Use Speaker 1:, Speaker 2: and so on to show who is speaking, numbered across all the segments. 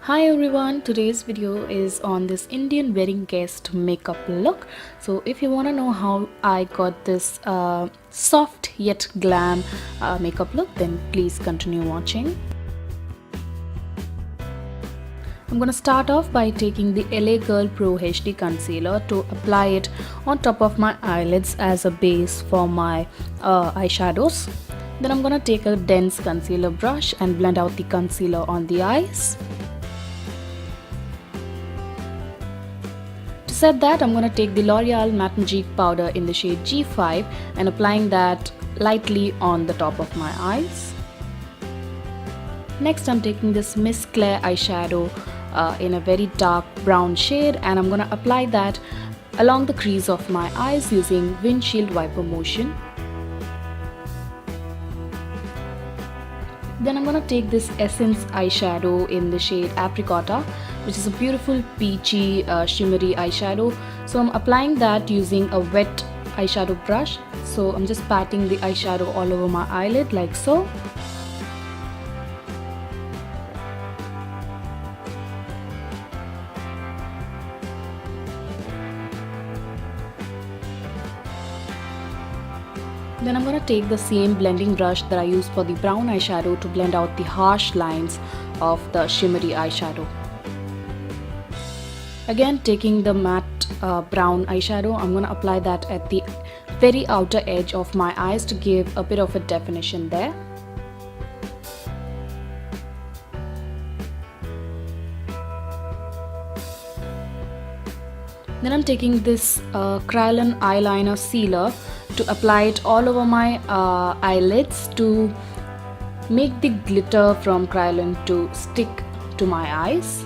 Speaker 1: Hi everyone, today's video is on this Indian wedding guest makeup look. So if you want to know how I got this soft yet glam makeup look, then please continue watching. I'm gonna start off by taking the LA Girl Pro HD concealer to apply it on top of my eyelids as a base for my eyeshadows. Then I'm gonna take a dense concealer brush and blend out the concealer on the eyes. To set that, I'm going to take the Loreal Matt Magique powder in the shade G5 and applying that lightly on the top of my eyes. Next, I'm taking this Miss Claire eyeshadow in a very dark brown shade, and I'm going to apply that along the crease of my eyes using windshield wiper motion. Then I'm going to take this Essence eyeshadow in the shade Apricotta, which is a beautiful peachy shimmery eyeshadow. So I'm applying that using a wet eyeshadow brush. So I'm just patting the eyeshadow all over my eyelid like so. Then I'm going to take the same blending brush that I used for the brown eyeshadow to blend out the harsh lines of the shimmery eyeshadow. Again, taking the matte brown eyeshadow, I'm going to apply that at the very outer edge of my eyes to give a bit of a definition there. Then I'm taking this Kryolan eyeliner sealer to apply it all over my eyelids to make the glitter from Kryolan to stick to my eyes.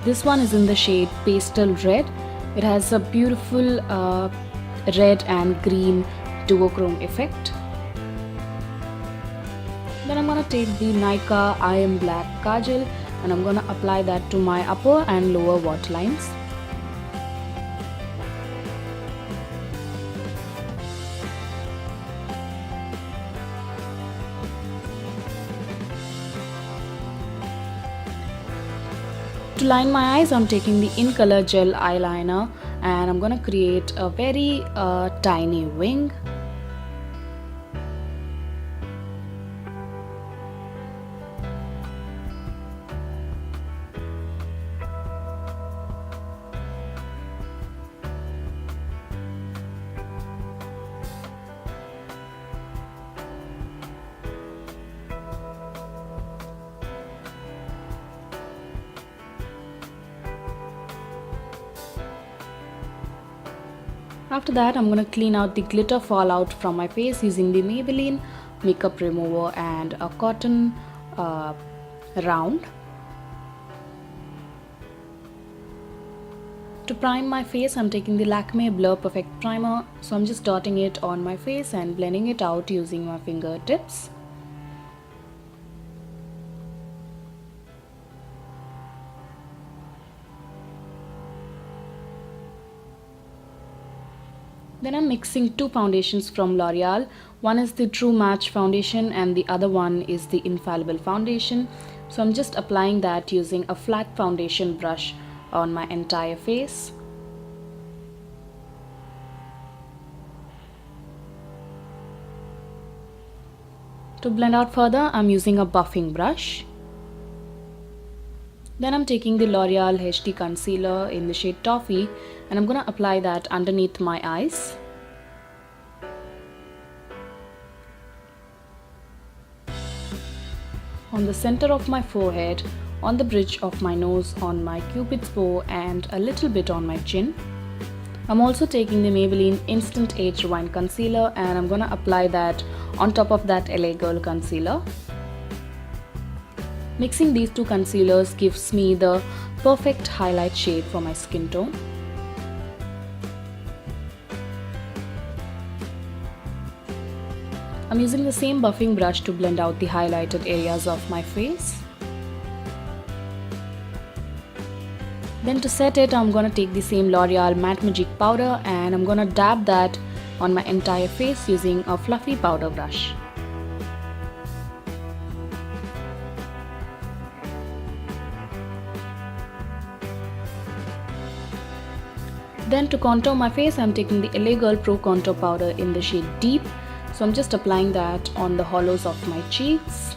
Speaker 1: This one is in the shade Pastel Red. It has a beautiful red and green duochrome effect. Then I'm going to take the Nykaa Eye M Black kajal and I'm going to apply that to my upper and lower waterlines. To line my eyes, I'm taking the Incolor Gel eyeliner and I'm going to create a very tiny wing. After that, I'm going to clean out the glitter fallout from my face using the Maybelline makeup remover and a cotton round. To prime my face, I'm taking the Lakme Blur Perfect Primer. So I'm just dotting it on my face and blending it out using my fingertips. Then I'm mixing two foundations from L'Oreal. One is the True Match foundation and the other one is the Infallible foundation. So I'm just applying that using a flat foundation brush on my entire face. To blend out further, I'm using a buffing brush. Then I'm taking the L'Oreal HD concealer in the shade Toffee and I'm going to apply that underneath my eyes. On the center of my forehead, on the bridge of my nose, on my cupid's bow and a little bit on my chin. I'm also taking the Maybelline Instant Age Rewind Concealer and I'm going to apply that on top of that LA Girl concealer. Mixing these two concealers gives me the perfect highlight shade for my skin tone. I'm using the same buffing brush to blend out the highlighted areas of my face. Then to set it, I'm going to take the same Loreal Matt Magique powder and I'm going to dab that on my entire face using a fluffy powder brush. Then to contour my face, I'm taking the LA Girl Pro Contour Powder in the shade Deep. So I'm just applying that on the hollows of my cheeks,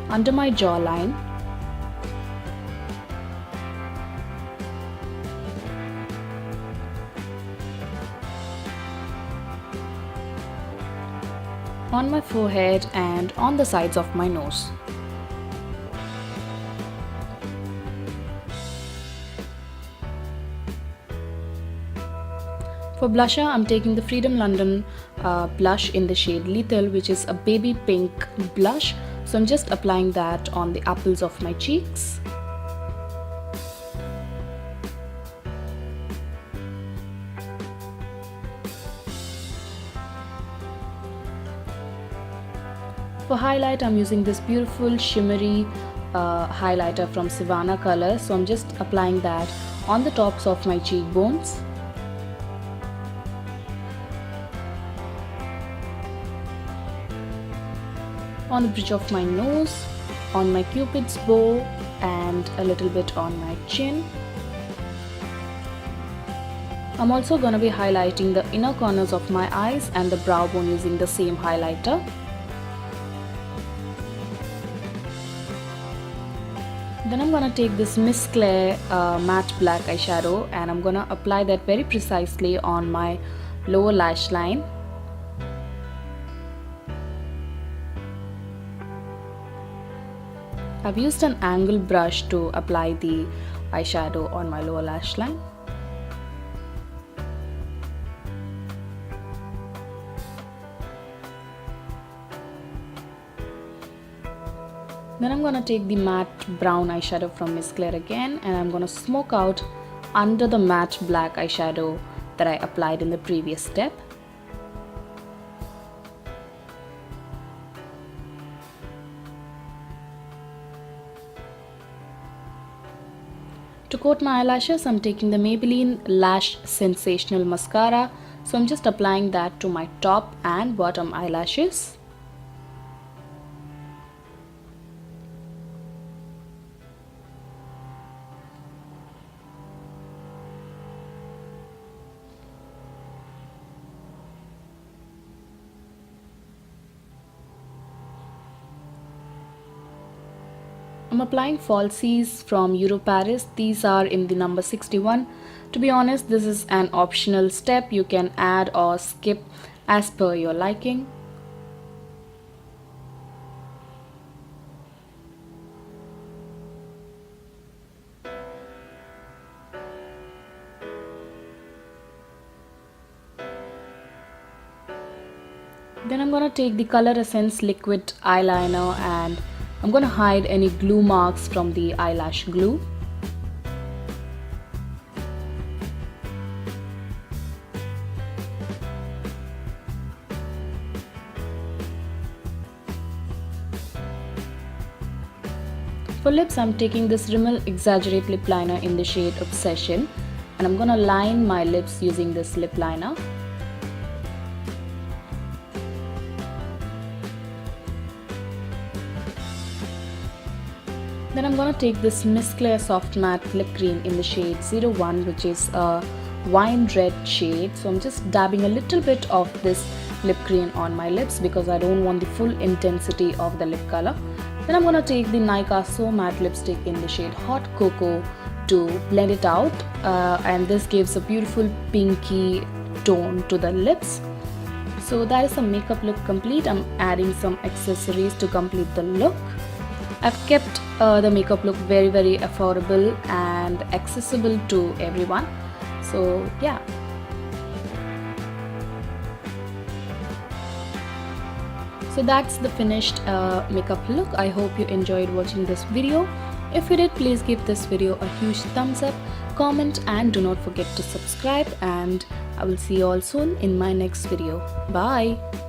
Speaker 1: under my jawline, on my forehead and on the sides of my nose. For blusher, I'm taking the Freedom London blush in the shade Lethal, which is a baby pink blush. So I'm just applying that on the apples of my cheeks. For highlight, I'm using this beautiful shimmery highlighter from Sivanna Colors. So I'm just applying that on the tops of my cheekbones, on the bridge of my nose, on my cupid's bow, and a little bit on my chin. I'm also going to be highlighting the inner corners of my eyes and the brow bone using the same highlighter. Then I'm going to take this Miss Claire Matte Black eyeshadow and I'm going to apply that very precisely on my lower lash line. I've used an angle brush to apply the eyeshadow on my lower lash line. Then I'm going to take the matte brown eyeshadow from Miss Claire again and I'm going to smoke out under the matte black eyeshadow that I applied in the previous step. To coat my eyelashes, I'm taking the Maybelline Lash Sensational Mascara. So I'm just applying that to my top and bottom eyelashes. I'm applying falsies from Uro Paris. These are in the number 61. To be honest, this is an optional step. You can add or skip as per your liking. Then I'm going to take the Coloressence liquid eyeliner and I'm going to hide any glue marks from the eyelash glue. For lips, I'm taking this Rimmel Exaggerate lip liner in the shade Obsession and I'm going to line my lips using this lip liner. Then I'm going to take this Miss Claire Soft Matte Lip Cream in the shade 01, which is a wine red shade. So I'm just dabbing a little bit of this lip cream on my lips because I don't want the full intensity of the lip color. Then I'm going to take the INYKAA So matte lipstick in the shade Hot Cocoa to blend it out. And this gives a beautiful pinky tone to the lips. So that is the makeup look complete. I'm adding some accessories to complete the look. I've kept the makeup look very affordable and accessible to everyone. So yeah. So that's the finished makeup look. I hope you enjoyed watching this video. If you did, please give this video a huge thumbs up, comment and do not forget to subscribe, and I will see you all soon in my next video. Bye.